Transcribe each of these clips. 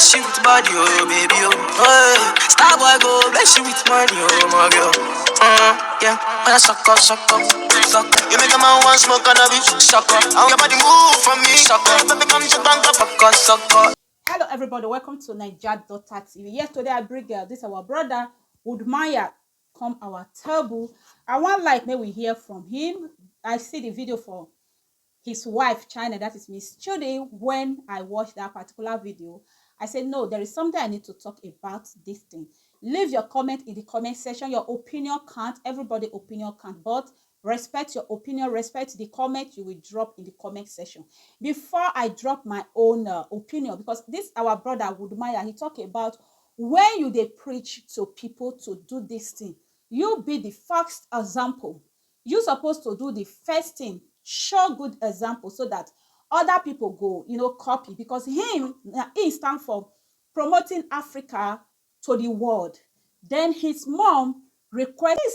bless you with body, oh baby, oh. Hey, star boy go bless you with money, oh my girl. Yeah, when I suck up, suck up, suck up. You make a man want smoke cannabis, suck up. I your body move from me, suck up. Baby come to bank up, suck up. Hello everybody, welcome to Naija Daughter TV. Yes, today I bring this our brother Wodemaya come our table. I want like may we hear from him. I see the video for his wife China, that is Miss Judy. When I watched that particular video, I said no, there is something I need to talk about this thing. Leave your comment in the comment section. Your opinion count. Everybody opinion count, but respect your opinion, respect the comment you will drop in the comment section. Before I drop my own opinion, because this our brother Wodemaya, he talk about when you they preach to people to do this thing, you be the first example. You supposed to do the first thing, show good example, so that other people go, copy, because he stand for promoting Africa to the world. Then his mom he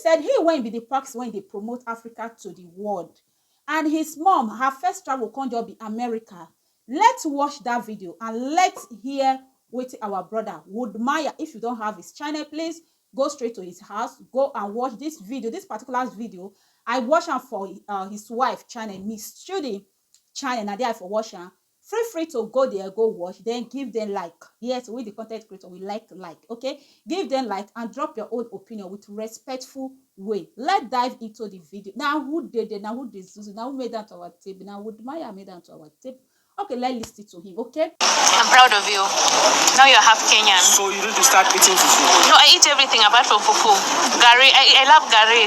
said he went be the parks when they promote Africa to the world. And his mom, her first travel can't just be America. Let's watch that video and let's hear with our brother Wodemaya. If you don't have his channel, please go straight to his house, go and watch this video, this particular video. I watch him for his wife channel, Miss Judy channel, and there for watch him. Feel free to go there, go watch, then give them like. Yes, we the content creator, we like, okay? Give them like and drop your own opinion with respectful way. Let's dive into the video. Now, who did it? Now, who did this? Now, who made that to our table? Now, Wodemaya made that to our table. Okay, let's listen to him, okay? I'm proud of you. Now you're half Kenyan. So you need to start eating fufu? No, I eat everything apart from fufu. Gari, I love gari.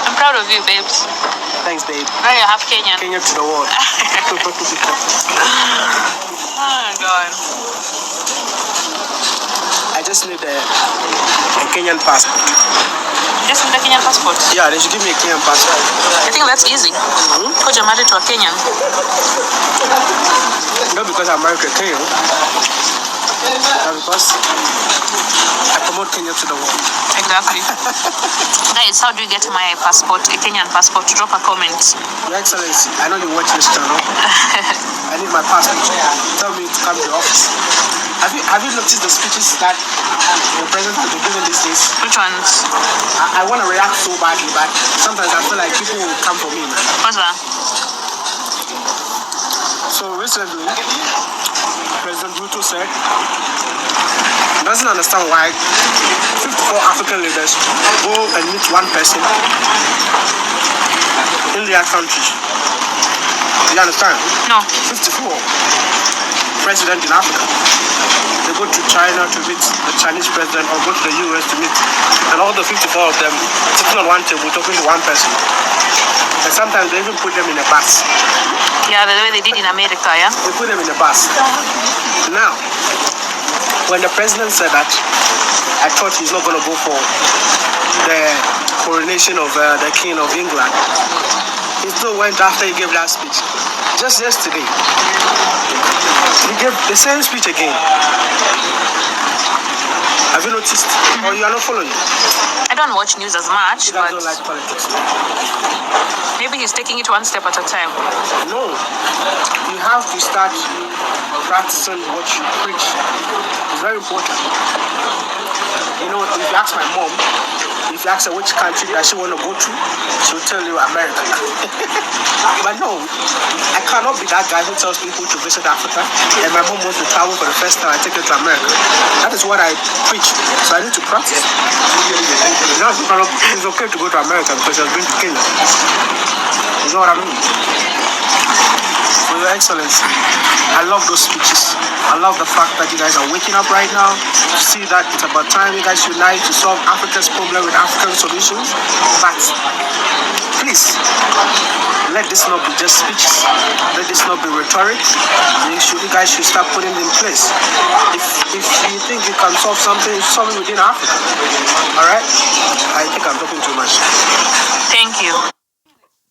I'm proud of you, babes. Thanks, babe. Now you're half Kenyan. Kenyan to the world. Oh, God. I just need a Kenyan passport. Just need a Kenyan passport? Yeah, they should give me a Kenyan passport. I think that's easy. Because you're married to a Kenyan. Not because I'm married to a Kenyan, but because I promote Kenya to the world. Exactly. Guys, how do you get my passport, a Kenyan passport? Drop a comment. Your Excellency, I know you watch this channel. I need my passport. Tell me to come to the office. Have you noticed the speeches that the president has been giving these days? Which ones? I want to react so badly, but sometimes I feel like people will come for me, man. What's that? So recently, President Ruto said he doesn't understand why 54 African leaders go and meet one person in their country. You understand? No. 54 president in Africa. They go to China to meet the Chinese president or go to the US to meet, and all the 54 of them sitting on one table talking to one person. And sometimes they even put them in a bus. Yeah, the way they did in America, yeah? They put them in a bus. Now, when the president said that, I thought he's not going to go for the coronation of the King of England. He still went after he gave that speech. Just yesterday, he gave the same speech again. Have you noticed? Or you are not following? I don't watch news as much, You guys but don't like politics. maybe he's taking it one step at a time. No. You have to start practicing what you preach. It's very important. You know, if you ask my mom, if you ask her which country does she want to go to, she'll tell you America. But no, I cannot be that guy who tells people to visit Africa, and my mom wants to travel for the first time, I take her to America. That is what I preach, so I need to practice. Now, it's okay to go to America because you're going to Kenya. You know what I mean? For Your Excellency, I love those speeches. I love the fact that you guys are waking up right now to see that it's about time you guys unite to solve Africa's problem with African solutions. But please, let this not be just speeches. Let this not be rhetoric. You guys should start putting it in place. If you think you can solve something, solve it within Africa. All right? I think I'm talking too much. Thank you.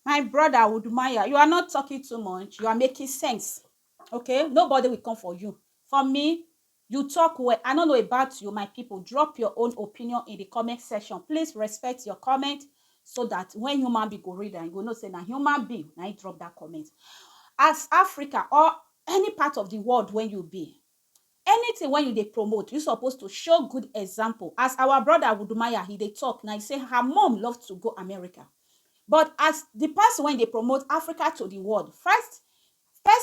My brother Wodemaya, you are not talking too much. You are making sense. Okay? Nobody will come for you. For me, you talk well. I don't know about you, my people. Drop your own opinion in the comment section. Please respect your comment so that when human being go read and you go know say na human being, now you drop that comment. As Africa or any part of the world when you be. Anything when you dey promote, you supposed to show good example. As our brother Wodemaya, he dey talk now, he say her mom love to go America. But as the person when they promote Africa to the world, first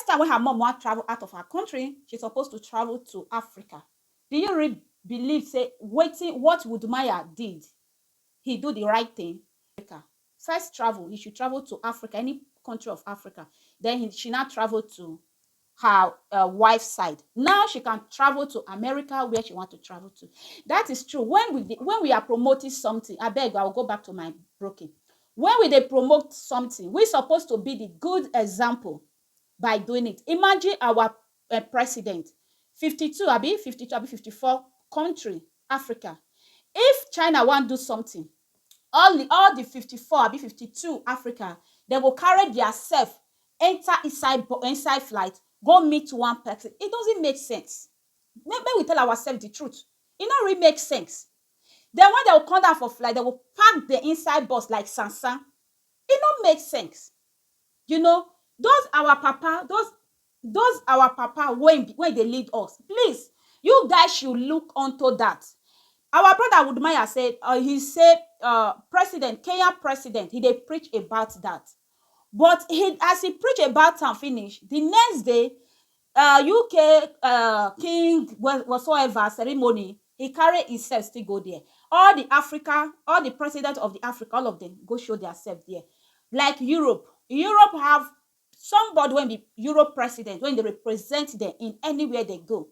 time when her mom want travel out of her country, she supposed to travel to Africa. Do you really believe, say, waiting what Wodemaya did? He do the right thing. Africa. First travel, he should travel to Africa, any country of Africa. Then she now travel to her wife's side. Now she can travel to America where she want to travel to. That is true. When we are promoting something, I beg, I will go back to my broken. When we dey promote something, we supposed to be the good example by doing it. Imagine our president, 52 abi 54 country Africa. If China want do something, all the 54 abi 52 Africa, they will carry their self enter inside flight, go meet one person. It doesn't make sense. Maybe we tell ourselves the truth. It not really make sense. Then when they will come down for flight, they will pack the inside bus like sansan. It don't make sense. You know, those our papa when they lead us, please, you guys should look onto that. Our brother Wodemaya said, he said, president, Kenyan president, he dey preach about that. But as he preach about and finish, the next day, UK king whatsoever ceremony, he carry himself still go there. All the president of the Africa, all of them go show themselves there. Like Europe have somebody when be Europe president, when they represent them in anywhere they go.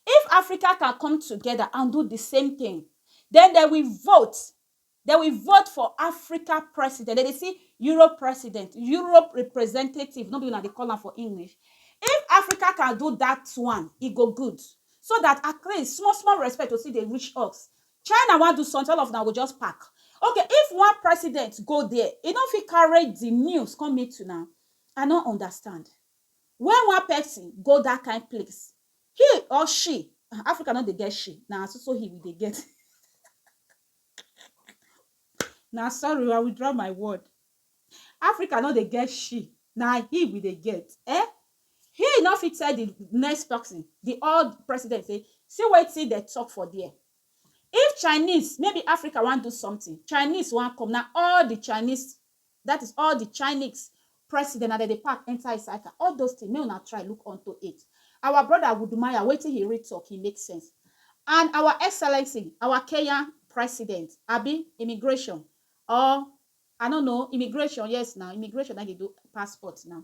If Africa can come together and do the same thing, then they will vote. They will vote for Africa president. They see Europe president, Europe representative, not even they call them for English. If Africa can do that one, it go good. So that at least small respect to see they reach us. China want to do something, all of them will just pack. Okay, if one president go there, you know if he carry the news come meet to now, I don't understand. When one person go that kind of place, he or she, Africa not they get she. Now so he will they get. Now sorry, I will draw my word. Africa not they get she. Now he will they get. He not fit tell the next person, the old president say, see what see they talk for there. If Chinese, maybe Africa want do something, Chinese want come now, all the Chinese, that is all the Chinese president and they pack enter inside all those things. May una try look onto it. Our brother Wodemaya, waiting he read talk, he makes sense. And our excellency, our Kenyan president, Abi immigration, or I don't know, immigration, yes now, immigration that they do passports now.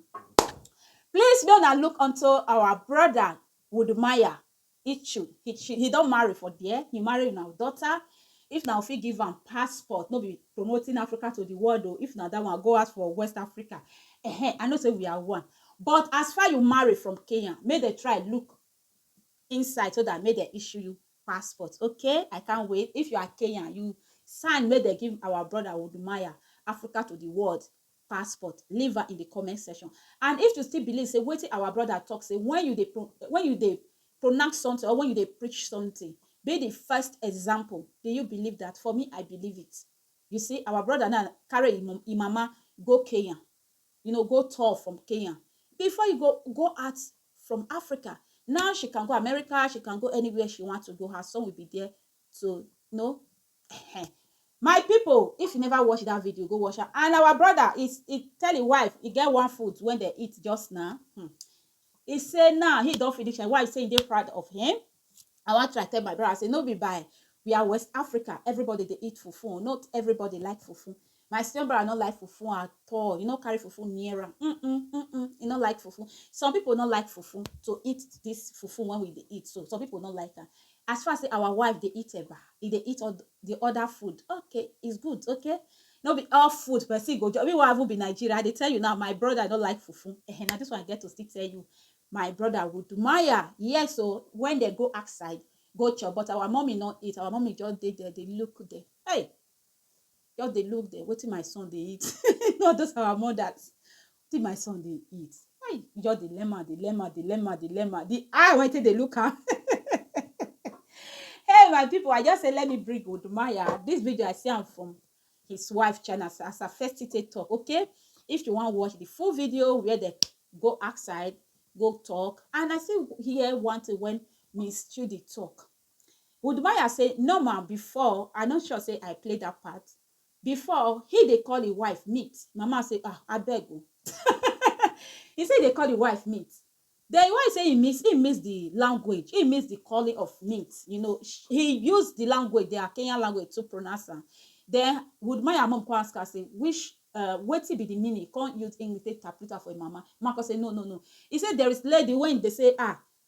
Please may una look onto our brother Wodemaya. He don't marry for there. He married our daughter. If now if he give him passport, no be promoting Africa to the world, or if now that one go out for West Africa. I know say we are one. But as far you marry from Kenya, may they try look inside so that may they issue you passport. Okay, I can't wait. If you are Kenyan, you sign. May they give our brother Wodemaya Africa to the world passport. Leave her in the comment section. And if you still believe, say wait till our brother talk, say when you dey pronounce something or when you dey preach something, be the first example. Do you believe that? For me, I believe it. You see, our brother now carry him mama go Kenya, go tour from Kenya. Before you go out from Africa, now she can go America, she can go anywhere she wants to go. Her son will be there to my people, if you never watch that video, go watch it. And our brother he tell his wife he get one food when they eat just now. He say now he don't finish. And wife saying they proud of him. I want to tell my brother, I say no be by. We are West Africa. Everybody they eat fufu. Not everybody like fufu. My son brother not like fufu at all. You know carry fufu nearer. You not like fufu. Some people not like fufu to eat this fufu when we eat. So some people not like that. As far as our wife they eat eba, if they eat all the other food, okay, it's good. Okay, no be all food per se go. We will have be Nigeria. They tell you now, my brother don't like fufu. And I just want to get to still tell you, my brother Wodemaya. Yes, so when they go outside, go chop. But our mommy not eat. Our mommy just did there. They look there. Hey, just they look there. What did my son they eat? Not just our mothers. What did my son they eat? Hey, just dilemma. The eye wait till they look at. Hey, my people, I just say let me bring Wodemaya. This video I see him from his wife channel as a first talk. Okay, if you want to watch the full video where they go outside, go talk. And I still hear one thing when Miss Judy talk. Wodemaya say, no man, before, I'm not sure say I played that part. Before, they call the wife meat. Mama say, I beg you. He said they call the wife meat. Then why say he miss the language, he miss the calling of meat. You know, he used the language, the Kenyan language to pronounce her. Then would my mom come ask her, say, which what be the meaning? Can't use English interpreter for a mama. Marco say, no. He said there is lady when they say,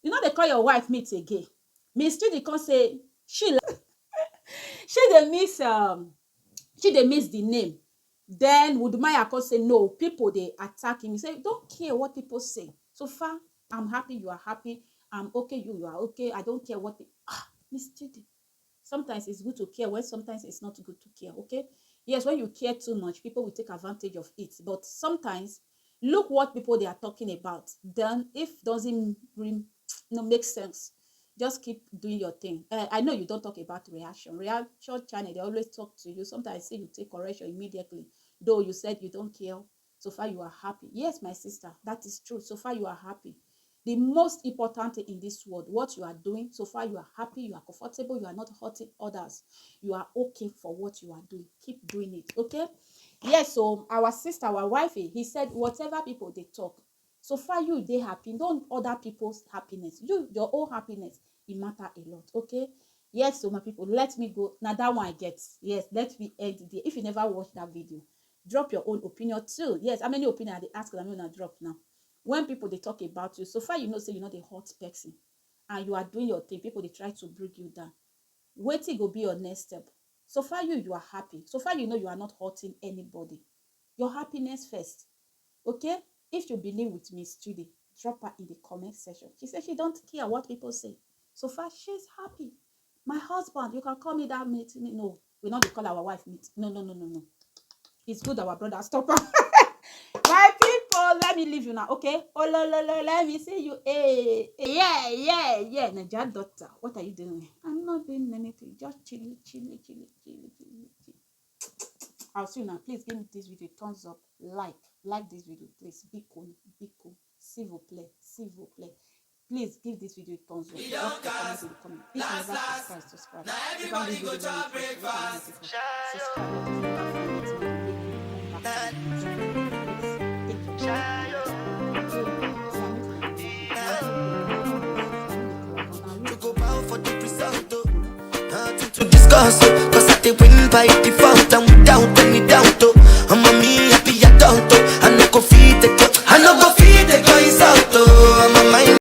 you know they call your wife meat again. Miss Judy can say she they miss the name. Then Wodemaya can say no, people they attack him. He say, don't care what people say. So far, I'm happy, you are happy. I'm okay, you are okay. I don't care what Miss Judy. Sometimes it's good to care when sometimes it's not good to care, okay? Yes, when you care too much, people will take advantage of it. But sometimes, look what people they are talking about. Then, if doesn't make sense, just keep doing your thing. I know you don't talk about reaction. Reaction channel, they always talk to you. Sometimes I say you take correction immediately. Though you said you don't care, so far you are happy. Yes, my sister, that is true. So far you are happy. The most important thing in this world, what you are doing, so far you are happy, you are comfortable, you are not hurting others. You are okay for what you are doing. Keep doing it, okay? Yes, so our sister, our wifey, he said, whatever people they talk, so far you they happy. Don't other people's happiness. Your own happiness, it matter a lot, okay? Yes, so my people, let me go. Now that one I get. Yes, let me end there. If you never watched that video, drop your own opinion too. Yes, how many opinion they ask? I'm gonna drop now. When people they talk about you, so far you know say you're not a hot person and you are doing your thing, people they try to bring you down. Wait till go be your next step. So far you are happy. So far you know you are not hurting anybody. Your happiness first. Okay? If you believe with Miss Judy, drop her in the comment section. She said she don't care what people say. So far she's happy. My husband, you can call me that mate. No, we're not to call our wife mate. No. It's good our brother stop her. My people, let me leave you now, okay? Oh, let me see you. Hey, yeah. Naija daughter, what are you doing? I'm not doing anything. Just chilling. I'll see you now. Please give me this video a thumbs up. Like this video, please. Be cool. S'il vous plaît. Please give this video a thumbs up. Drop the comment in the comment. If you never subscribe. You can leave video to discuss, cause I did win by default and without any doubt.